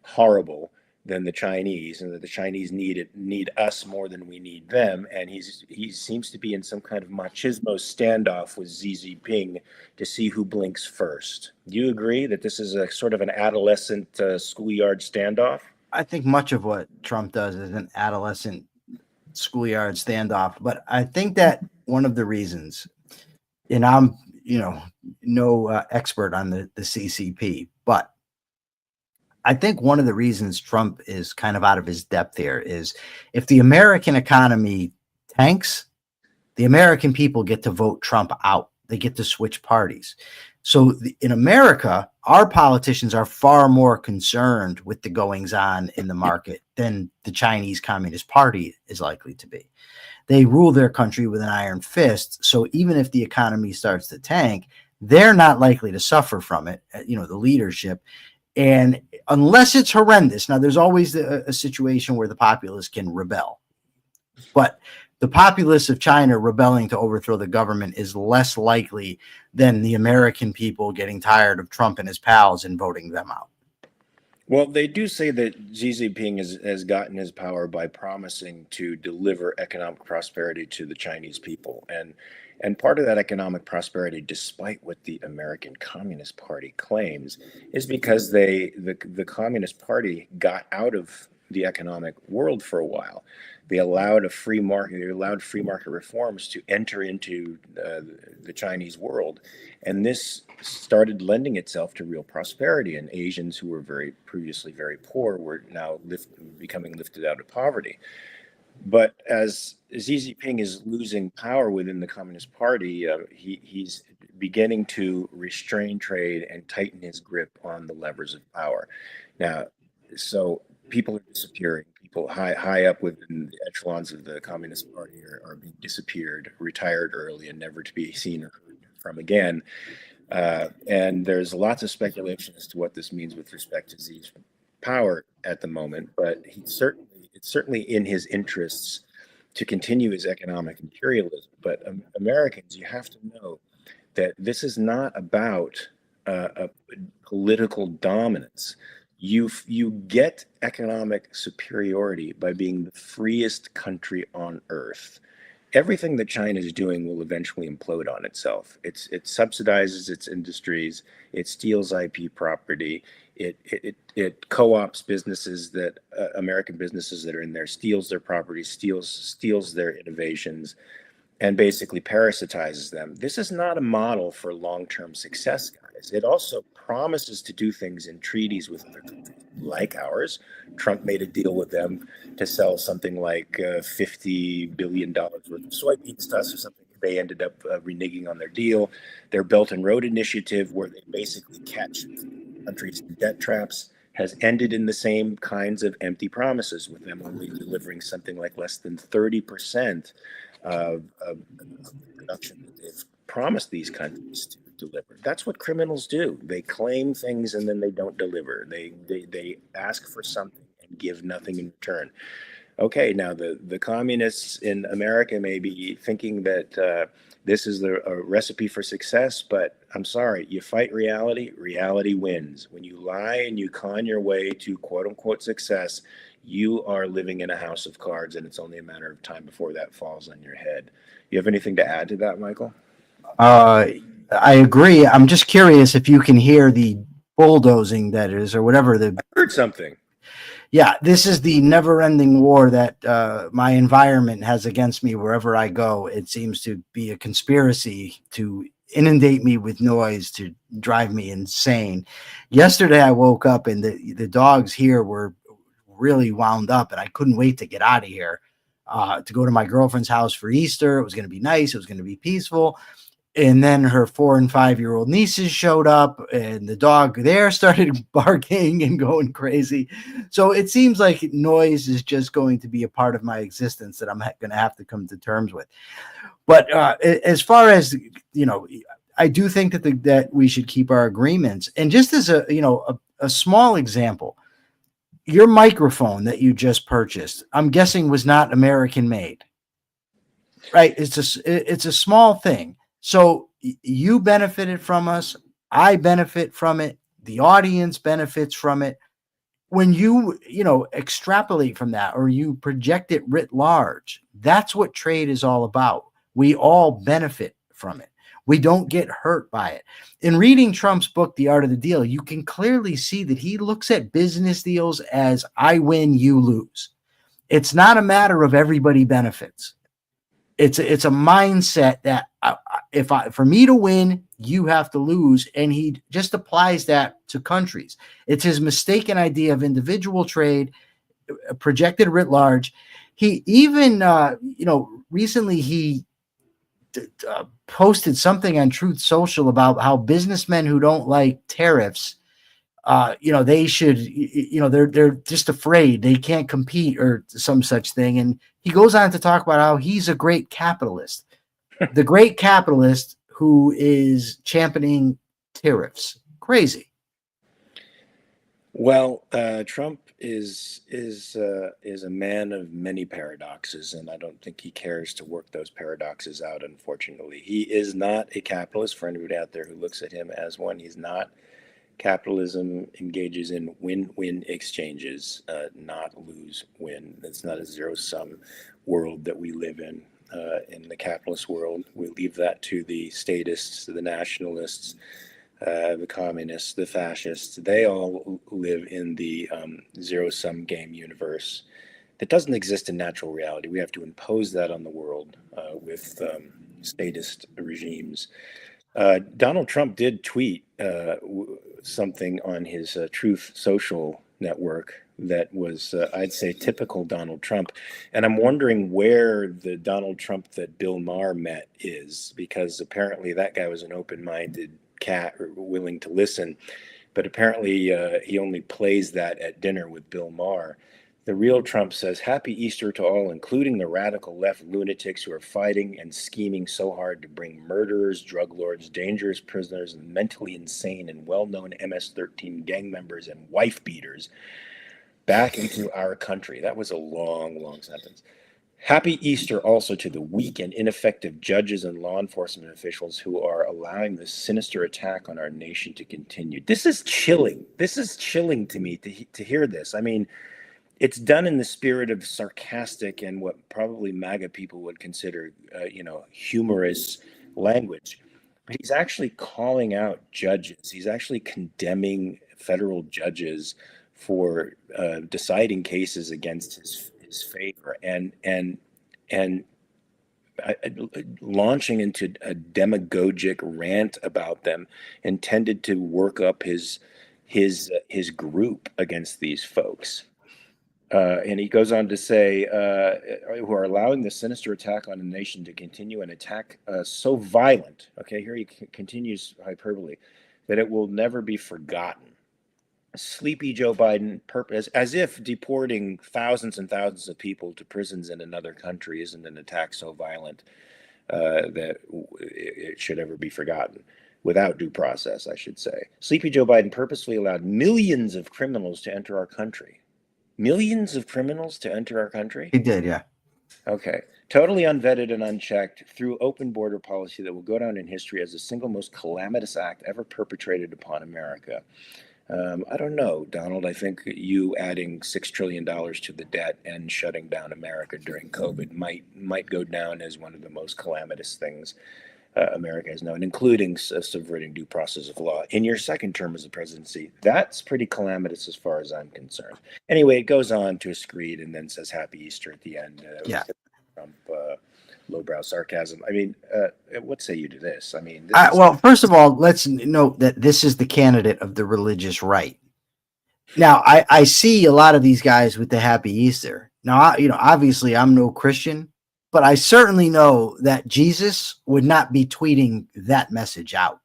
horrible than the Chinese, and that the Chinese need us more than we need them. And he seems to be in some kind of machismo standoff with Xi Jinping to see who blinks first. Do you agree that this is a sort of an adolescent schoolyard standoff? I think much of what Trump does is an adolescent schoolyard standoff, but I think that one of the reasons, and I'm, no expert on the CCP, but I think one of the reasons Trump is kind of out of his depth here is if the American economy tanks, the American people get to vote Trump out. They get to switch parties. So in America, our politicians are far more concerned with the goings on in the market than the Chinese Communist Party is likely to be. They rule their country with an iron fist. So even if the economy starts to tank, they're not likely to suffer from it, the leadership. And unless it's horrendous, now there's always a situation where the populace can rebel. But the populace of China rebelling to overthrow the government is less likely than the American people getting tired of Trump and his pals and voting them out. Well, they do say that Xi Jinping has gotten his power by promising to deliver economic prosperity to the Chinese people. And part of that economic prosperity, despite what the American Communist Party claims, is because the Communist Party got out of the economic world for a while. They allowed free market reforms to enter into the Chinese world, and this started lending itself to real prosperity. And Asians who were previously very poor were now becoming lifted out of poverty. But as Xi Jinping is losing power within the Communist Party, he's beginning to restrain trade and tighten his grip on the levers of power. Now, so people are disappearing. People high up within the echelons of the Communist Party are being disappeared, retired early, and never to be seen or heard from again. And there's lots of speculation as to what this means with respect to Xi's power at the moment. But it's certainly in his interests to continue his economic imperialism. But Americans, you have to know that this is not about a political dominance. You get economic superiority by being the freest country on earth. Everything that China is doing will eventually implode on itself. It subsidizes its industries. It steals IP property. It co-ops businesses that American businesses that are in there, steals their property, steals their innovations, and basically parasitizes them. This is not a model for long-term success, guys. It also promises to do things in treaties with other countries like ours. Trump made a deal with them to sell something like $50 billion worth of soybeans to us or something. They ended up reneging on their deal. Their Belt and Road Initiative, where they basically catch countries in debt traps, has ended in the same kinds of empty promises, with them only delivering something like less than 30% of the production that they've promised these countries to deliver. That's what criminals do. They claim things and then they don't deliver. They ask for something and give nothing in return. Okay, now the communists in America may be thinking that this is a recipe for success, but I'm sorry, you fight reality, reality wins. When you lie and you con your way to quote unquote success, you are living in a house of cards, and it's only a matter of time before that falls on your head. You have anything to add to that, Michael? I agree. I'm just curious if you can hear the bulldozing that is, or whatever I heard something. Yeah, this is the never-ending war that my environment has against me wherever I go. It seems to be a conspiracy to inundate me with noise to drive me insane. Yesterday, I woke up and the dogs here were really wound up, and I couldn't wait to get out of here to go to my girlfriend's house for Easter. It was going to be nice. It was going to be peaceful. And then her 4 and 5-year-old nieces showed up, and the dog there started barking and going crazy. So it seems like noise is just going to be a part of my existence that I'm going to have to come to terms with. But as far as, I do think that we should keep our agreements. And just as a small example, your microphone that you just purchased, I'm guessing was not American made, right? It's a small thing. So you benefited from us. I benefit from it. The audience benefits from it. when you extrapolate from that, or you project it writ large, that's what trade is all about. We all benefit from it. We don't get hurt by it. In reading Trump's book, The Art of the Deal, you can clearly see that he looks at business deals as I win, you lose. It's not a matter of everybody benefits. It's a mindset that for me to win, you have to lose, and he just applies that to countries. It's his mistaken idea of individual trade projected writ large. He even recently he posted something on Truth Social about how businessmen who don't like tariffs, they should, they're just afraid they can't compete or some such thing. And he goes on to talk about how he's a great capitalist, the great capitalist who is championing tariffs. Crazy. Well, Trump is a man of many paradoxes, and I don't think he cares to work those paradoxes out. Unfortunately, he is not a capitalist. For anybody out there who looks at him as one, he's not. Capitalism engages in win-win exchanges, not lose-win. It's not a zero-sum world that we live in. In the capitalist world, we leave that to the statists, the nationalists, the communists, the fascists. They all live in the zero-sum game universe that doesn't exist in natural reality. We have to impose that on the world with statist regimes. Donald Trump did tweet something on his Truth Social network that was, I'd say, typical Donald Trump. And I'm wondering where the Donald Trump that Bill Maher met is, because apparently that guy was an open-minded cat or willing to listen. But apparently he only plays that at dinner with Bill Maher. The real Trump says, "Happy Easter to all, including the radical left lunatics who are fighting and scheming so hard to bring murderers, drug lords, dangerous prisoners, and mentally insane and well-known MS-13 gang members and wife beaters back into our country." That was a long, long sentence. "Happy Easter also to the weak and ineffective judges and law enforcement officials who are allowing this sinister attack on our nation to continue." This is chilling. This is chilling to me to hear this. I mean, it's done in the spirit of sarcastic and what probably MAGA people would consider, humorous language. But he's actually calling out judges. He's actually condemning federal judges for deciding cases against his favor, and launching into a demagogic rant about them, intended to work up his group against these folks. And he goes on to say, who are allowing the sinister attack on the nation to continue, an attack so violent, okay, here he continues hyperbole, that it will never be forgotten. Sleepy Joe Biden, as if deporting thousands and thousands of people to prisons in another country isn't an attack so violent that it should ever be forgotten. Without due process, I should say. Sleepy Joe Biden purposely allowed millions of criminals to enter our country. Millions of criminals to enter our country? He did, yeah. Okay. Totally unvetted and unchecked through open border policy that will go down in history as the single most calamitous act ever perpetrated upon America. I don't know, Donald. I think you adding $6 trillion to the debt and shutting down America during COVID might go down as one of the most calamitous things America has known, including subverting due process of law in your second term as the presidency. That's pretty calamitous as far as I'm concerned. Anyway, it goes on to a screed and then says Happy Easter at the end. Yeah. Trump, lowbrow sarcasm. I mean, what say you to this? I mean, well, first of all, let's note that this is the candidate of the religious right. Now, I see a lot of these guys with the Happy Easter. Now, obviously I'm no Christian, but I certainly know that Jesus would not be tweeting that message out,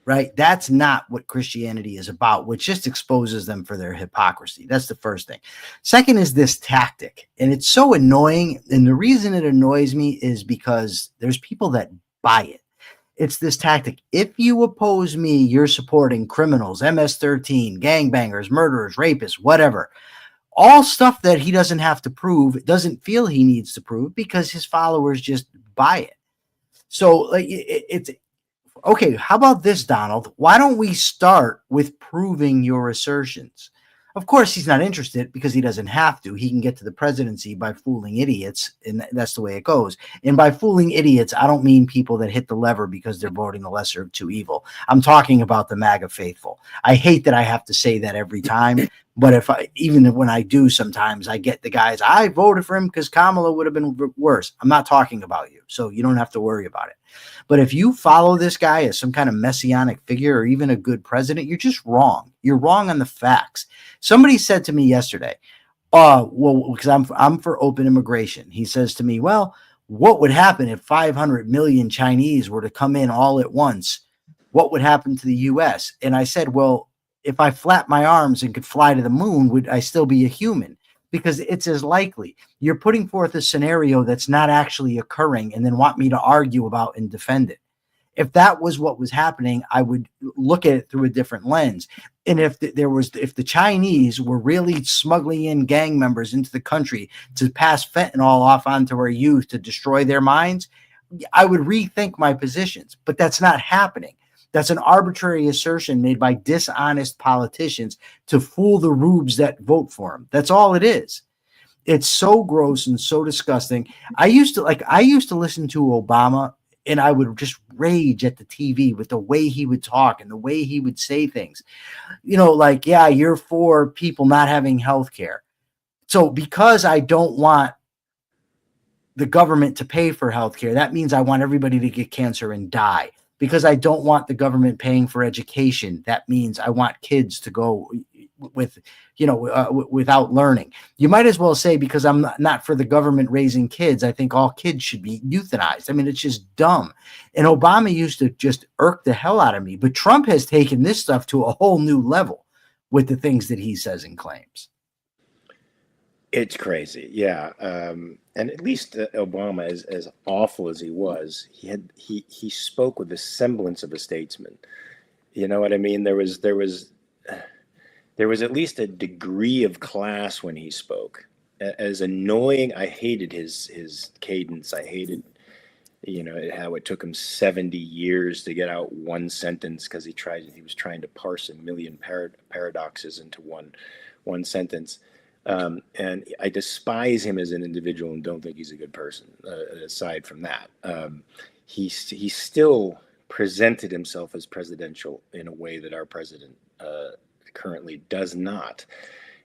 right? That's not what Christianity is about, which just exposes them for their hypocrisy. That's the first thing. Second is this tactic, and it's so annoying. And the reason it annoys me is because there's people that buy it. It's this tactic. If you oppose me, you're supporting criminals, MS-13, gangbangers, murderers, rapists, whatever. All stuff that he doesn't have to prove, doesn't feel he needs to prove, because his followers just buy it. So it's okay. How about this, Donald? Why don't we start with proving your assertions? Of course, he's not interested because he doesn't have to. He can get to the presidency by fooling idiots, and that's the way it goes. And by fooling idiots, I don't mean people that hit the lever because they're voting the lesser of two evil. I'm talking about the MAGA faithful. I hate that I have to say that every time, but even when I do, sometimes I get the guys, I voted for him because Kamala would have been worse. I'm not talking about you, so you don't have to worry about it. But if you follow this guy as some kind of messianic figure or even a good president, you're just wrong. You're wrong on the facts. Somebody said to me yesterday, well, because I'm for open immigration. He says to me, well, what would happen if 500 million Chinese were to come in all at once? What would happen to the U.S.? And I said, well, if I flap my arms and could fly to the moon, would I still be a human? Because it's as likely. You're putting forth a scenario that's not actually occurring and then want me to argue about and defend it. If that was what was happening, I would look at it through a different lens. And if the Chinese were really smuggling in gang members into the country to pass fentanyl off onto our youth to destroy their minds, I would rethink my positions. But that's not happening. That's an arbitrary assertion made by dishonest politicians to fool the rubes that vote for them. That's all it is. It's so gross and so disgusting. I used to listen to Obama, and I would just rage at the TV with the way he would talk and the way he would say things. Like, yeah, you're for people not having health care. So because I don't want the government to pay for health care, that means I want everybody to get cancer and die. Because I don't want the government paying for education, that means I want kids to go without learning. You might as well say, because I'm not for the government raising kids, I think all kids should be euthanized. I mean, it's just dumb. And Obama used to just irk the hell out of me. But Trump has taken this stuff to a whole new level with the things that he says and claims. It's crazy, yeah. And at least Obama, as awful as he was, he spoke with the semblance of a statesman. You know what I mean? There was at least a degree of class when he spoke. As annoying, I hated his cadence. I hated, how it took him 70 years to get out one sentence because he was trying to parse a million paradoxes into one sentence. And I despise him as an individual and don't think he's a good person. Aside from that, he still presented himself as presidential in a way that our president currently does not.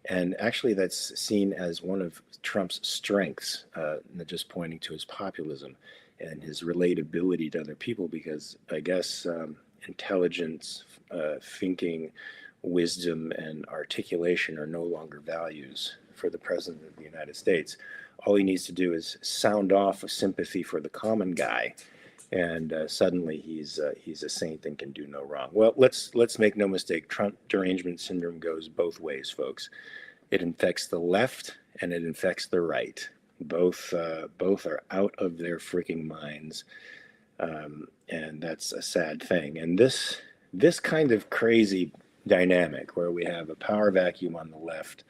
And actually, that's seen as one of Trump's strengths, just pointing to his populism and his relatability to other people, because I guess intelligence, thinking, wisdom, and articulation are no longer values for the president of the United States. All he needs to do is sound off a sympathy for the common guy, and suddenly he's a saint and can do no wrong. Well, let's make no mistake. Trump derangement syndrome goes both ways, folks. It infects the left and it infects the right. Both are out of their freaking minds, and that's a sad thing. And this kind of crazy dynamic where we have a power vacuum on the left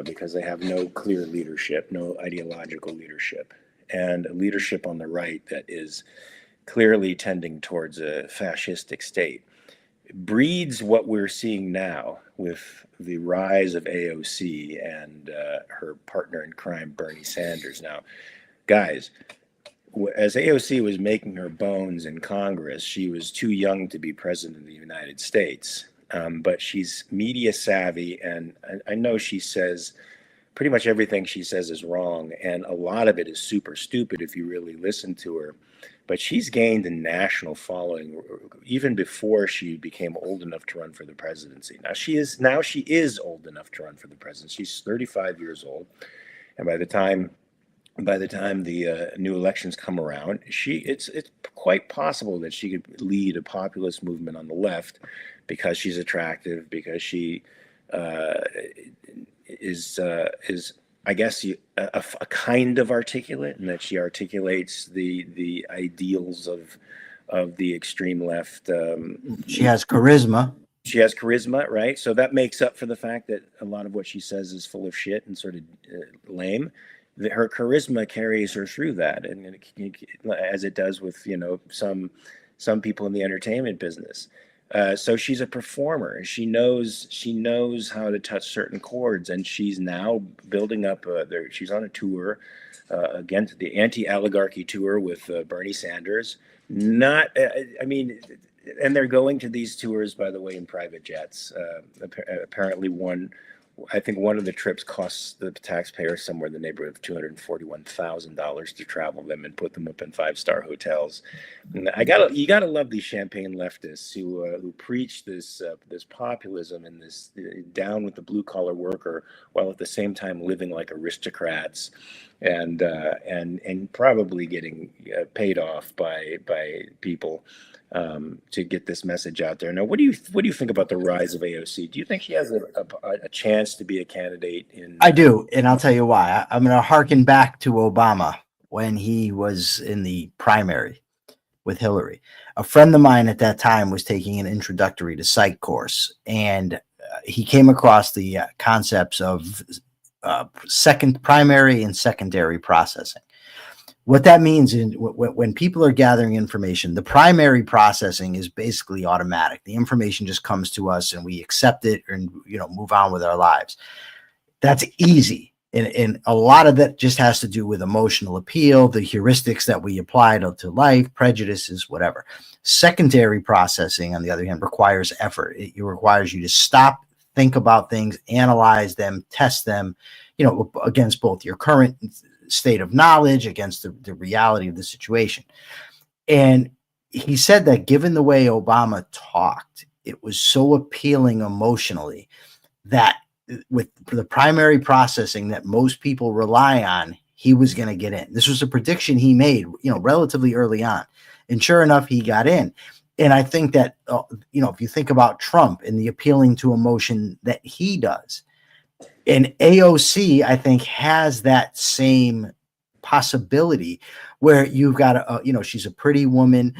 because they have no clear leadership, no ideological leadership, and a leadership on the right that is clearly tending towards a fascistic state, breeds what we're seeing now with the rise of AOC and her partner in crime, Bernie Sanders. Now, guys, as AOC was making her bones in Congress, she was too young to be president of the United States. But she's media savvy, and I know she says pretty much everything she says is wrong, and a lot of it is super stupid if you really listen to her. But she's gained a national following even before she became old enough to run for the presidency. Now she is old enough to run for the presidency. She's 35 years old, and by the time the new elections come around, it's quite possible that she could lead a populist movement on the left because she's attractive, because she is I guess a kind of articulate, and that she articulates the ideals of the extreme left. She has charisma. She has charisma, right? So that makes up for the fact that a lot of what she says is full of shit and sort of lame. Her charisma carries her through that, and as it does with some people in the entertainment business. So she's a performer. She knows how to touch certain chords, and she's now building up. She's on a tour against the anti-oligarchy tour with Bernie Sanders. Not, I mean, and they're going to these tours, by the way, in private jets. Apparently, I think one of the trips costs the taxpayer somewhere in the neighborhood of $241,000 to travel them and put them up in five-star hotels. And you gotta love these champagne leftists who preach this populism and this down with the blue collar worker, while at the same time living like aristocrats, and probably getting paid off by people to get this message out there. Now, what do you think about the rise of AOC? Do you think she has a chance to be a candidate in? I do, and I'll tell you why. I'm going to harken back to Obama when he was in the primary with Hillary. A friend of mine at that time was taking an introductory to psych course, and he came across the concepts of second primary and secondary processing. What that means is when people are gathering information, the primary processing is basically automatic. The information just comes to us and we accept it and move on with our lives. That's easy. And a lot of that just has to do with emotional appeal, the heuristics that we apply to life, prejudices, whatever. Secondary processing, on the other hand, requires effort. It requires you to stop, think about things, analyze them, test them, against both your current state of knowledge, against the reality of the situation. And he said that given the way Obama talked, it was so appealing emotionally that with the primary processing that most people rely on, he was going to get in. This was a prediction he made, relatively early on. And sure enough, he got in. And I think that, if you think about Trump and the appealing to emotion that he does, and AOC, I think, has that same possibility where you've got she's a pretty woman.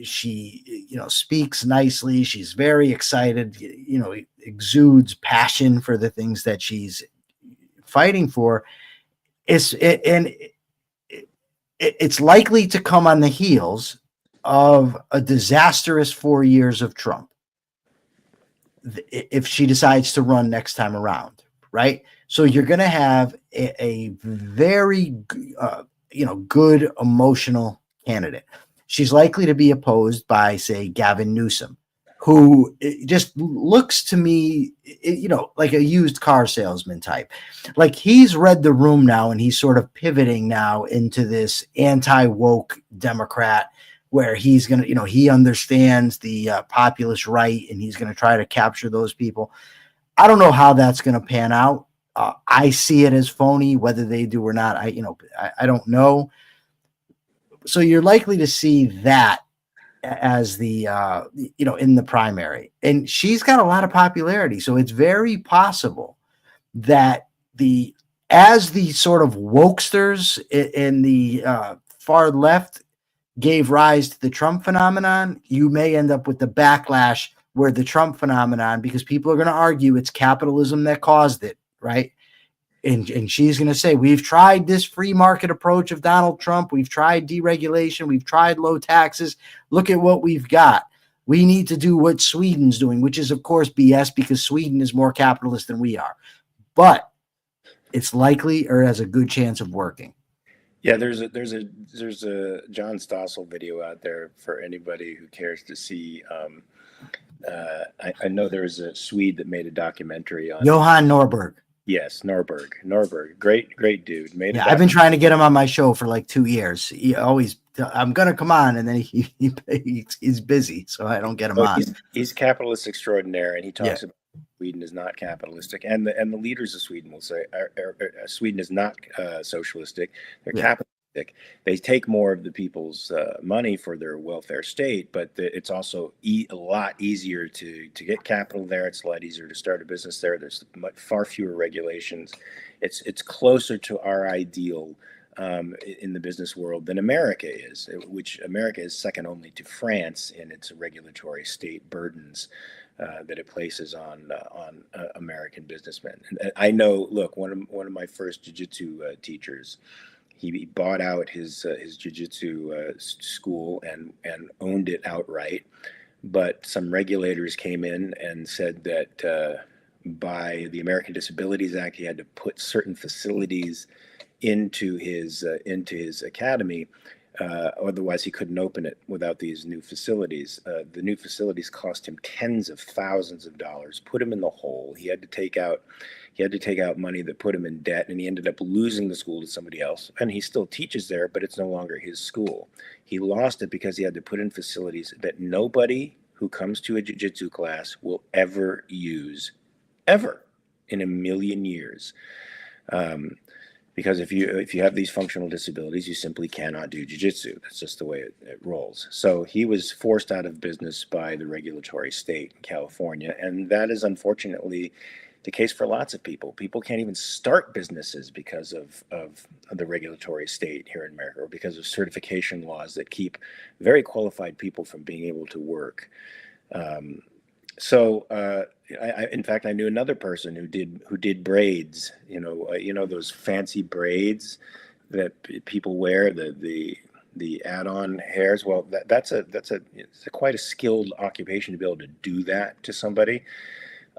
She, speaks nicely. She's very excited, exudes passion for the things that she's fighting for. It's likely to come on the heels of a disastrous 4 years of Trump if she decides to run next time around. Right. So you're going to have a very, good emotional candidate. She's likely to be opposed by, say, Gavin Newsom, who just looks to me, like a used car salesman type. Like he's read the room now and he's sort of pivoting now into this anti-woke Democrat where he's going to, he understands the populist right and he's going to try to capture those people. I don't know how that's going to pan out. I see it as phony, whether they do or not. I don't know. So you're likely to see that as the, in the primary, and she's got a lot of popularity. So it's very possible that as the sort of wokesters in the far left gave rise to the Trump phenomenon, you may end up with the backlash where the Trump phenomenon, because people are going to argue it's capitalism that caused it, right? And she's going to say, we've tried this free market approach of Donald Trump. We've tried deregulation. We've tried low taxes. Look at what we've got. We need to do what Sweden's doing, which is, of course, BS because Sweden is more capitalist than we are. But it's likely or has a good chance of working. Yeah, there's a John Stossel video out there for anybody who cares to see. I know there was a Swede that made a documentary on Johan Norberg. Yes, Norberg, great dude. I've been trying to get him on my show for like 2 years. He always, I'm gonna come on, and then he's busy, so I don't get him on. He's capitalist extraordinaire, and he talks about Sweden is not capitalistic, and the leaders of Sweden will say Sweden is not socialistic. They're capitalistic. They take more of the people's money for their welfare state, but it's also a lot easier to get capital there. It's a lot easier to start a business there. There's far fewer regulations. It's closer to our ideal in the business world than America is, which America is second only to France in its regulatory state burdens that it places on American businessmen. And I know, look, one of my first jiu-jitsu teachers, he bought out his jiu-jitsu school and owned it outright. but some regulators came in and said that by the American Disabilities Act, he had to put certain facilities into his academy. Otherwise, he couldn't open it without these new facilities. The new facilities cost him tens of thousands of dollars, put him in the hole. He had to take out money that put him in debt, and he ended up losing the school to somebody else. And he still teaches there, but it's no longer his school. He lost it because he had to put in facilities that nobody who comes to a jiu-jitsu class will ever use, ever in a million years. Because if you have these functional disabilities, you simply cannot do jiu-jitsu. That's just the way it rolls. So he was forced out of business by the regulatory state in California, and that is unfortunately the case for lots of people. People can't even start businesses because of the regulatory state here in America, or because of certification laws that keep very qualified people from being able to work. In fact, I knew another person who did braids. Those fancy braids that people wear, the add-on hairs. Well, it's quite a skilled occupation to be able to do that to somebody.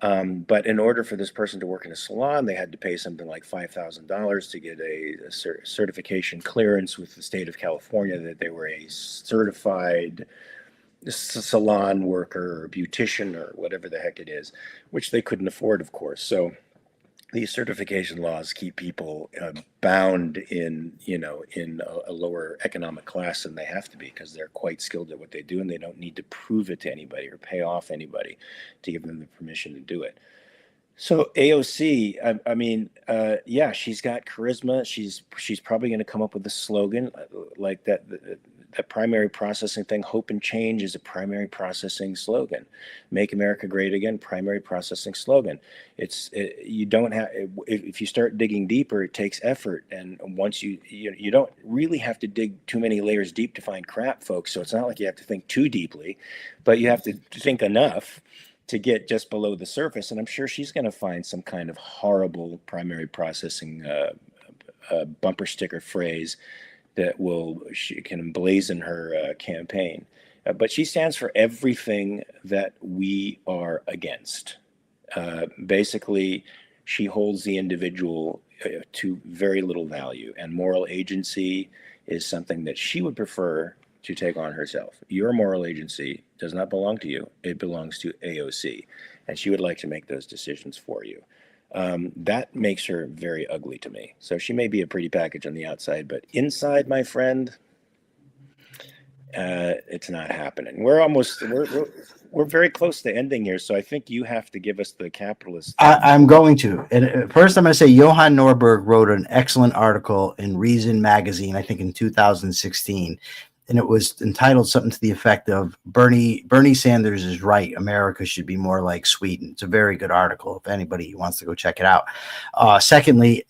But in order for this person to work in a salon, they had to pay something like $5,000 to get a certification clearance with the state of California that they were a certified salon worker or beautician or whatever the heck it is, which they couldn't afford, of course. So these certification laws keep people bound in a lower economic class than they have to be, because they're quite skilled at what they do, and they don't need to prove it to anybody or pay off anybody to give them the permission to do it. So AOC, yeah, she's got charisma. She's probably going to come up with a slogan like that. That primary processing thing, hope and change, is a primary processing slogan. Make America great again, primary processing slogan. You don't have, if you start digging deeper, it takes effort. And once you don't really have to dig too many layers deep to find crap, folks. So it's not like you have to think too deeply, but you have to think enough to get just below the surface. And I'm sure she's going to find some kind of horrible primary processing bumper sticker phrase that she can emblazon her campaign. But she stands for everything that we are against. Basically, she holds the individual to very little value, and moral agency is something that she would prefer to take on herself. Your moral agency does not belong to you. It belongs to AOC, and she would like to make those decisions for you. That makes her very ugly to me. So she may be a pretty package on the outside, but inside, my friend, it's not happening. We're very close to ending here, so I think you have to give us the capitalist. I'm going to. And first, I'm going to say Johan Norberg wrote an excellent article in Reason magazine, I think in 2016. And it was entitled something to the effect of Bernie Sanders is right. America should be more like Sweden. It's a very good article if anybody wants to go check it out. Secondly,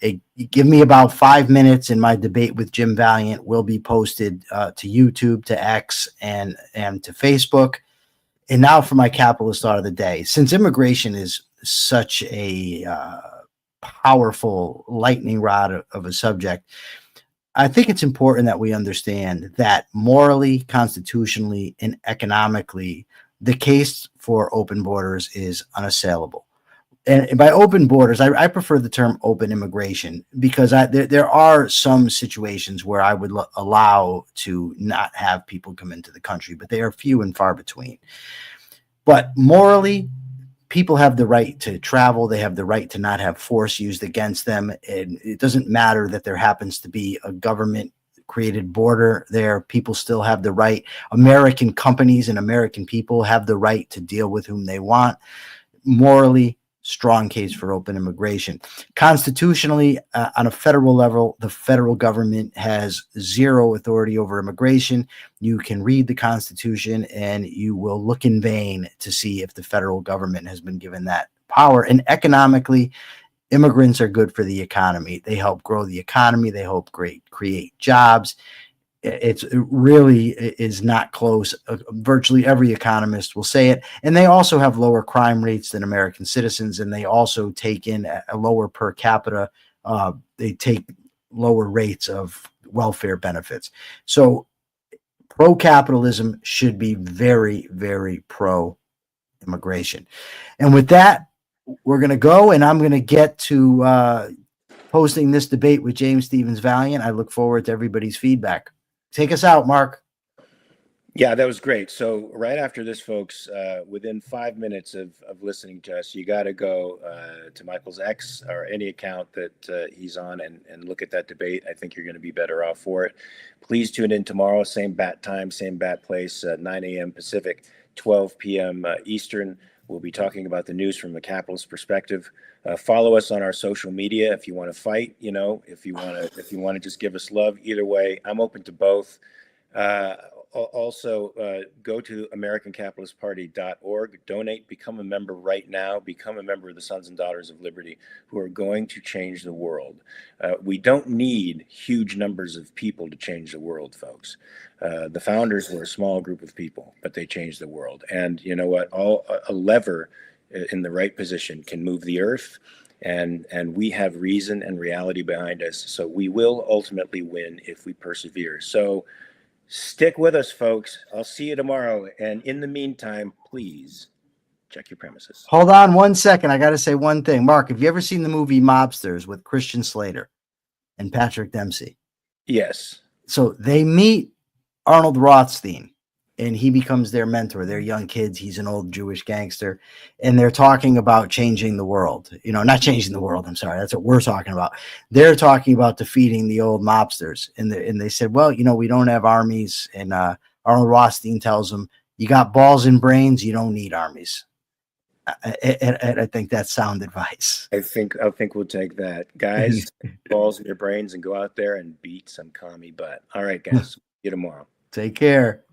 give me about 5 minutes, and my debate with Jim Valliant will be posted to YouTube, to X, and to Facebook. And now for my capitalist thought of the day. Since immigration is such a powerful lightning rod of a subject, I think it's important that we understand that morally, constitutionally, and economically, the case for open borders is unassailable. And by open borders, I prefer the term open immigration, because there are some situations where I would allow to not have people come into the country, but they are few and far between. But morally, people have the right to travel. They have the right to not have force used against them. And it doesn't matter that there happens to be a government created border there. People still have the right. American companies and American people have the right to deal with whom they want. Morally, strong case for open immigration. Constitutionally, on a federal level, the federal government has zero authority over immigration. You can read the Constitution and you will look in vain to see if the federal government has been given that power. And economically, immigrants are good for the economy. They help grow the economy. They help create jobs. It really is not close. Virtually every economist will say it. And they also have lower crime rates than American citizens. And they also take in a lower per capita. They take lower rates of welfare benefits. So pro-capitalism should be very, very pro-immigration. And with that, we're going to go, and I'm going to get to posting this debate with James Stevens Valliant. I look forward to everybody's feedback. Take us out, Mark. Yeah, that was great. So right after this, folks, within 5 minutes of listening to us, you got to go to Michael's X or any account that he's on and look at that debate. I think you're going to be better off for it. Please tune in tomorrow, same bat time, same bat place, 9 a.m. Pacific, 12 p.m. Eastern. We'll be talking about the news from a capitalist perspective. Follow us on our social media if you want to fight. If you want to just give us love. Either way, I'm open to both. Also, go to AmericanCapitalistParty.org, donate, become a member right now, become a member of the Sons and Daughters of Liberty, who are going to change the world. We don't need huge numbers of people to change the world, folks. The founders were a small group of people, but they changed the world. And you know what? A lever in the right position can move the earth. And we have reason and reality behind us. So we will ultimately win if we persevere. So stick with us, folks. I'll see you tomorrow. And in the meantime, please check your premises. Hold on 1 second. I got to say one thing. Mark, have you ever seen the movie Mobsters with Christian Slater and Patrick Dempsey? Yes. So they meet Arnold Rothstein, and he becomes their mentor. They're young kids. He's an old Jewish gangster. And they're talking about changing the world. Not changing the world. I'm sorry. That's what we're talking about. They're talking about defeating the old mobsters. And they said, well, we don't have armies. And Arnold Rothstein tells them, you got balls and brains. You don't need armies. I think that's sound advice. I think we'll take that. Guys, balls in your brains and go out there and beat some commie butt. All right, guys. See you tomorrow. Take care.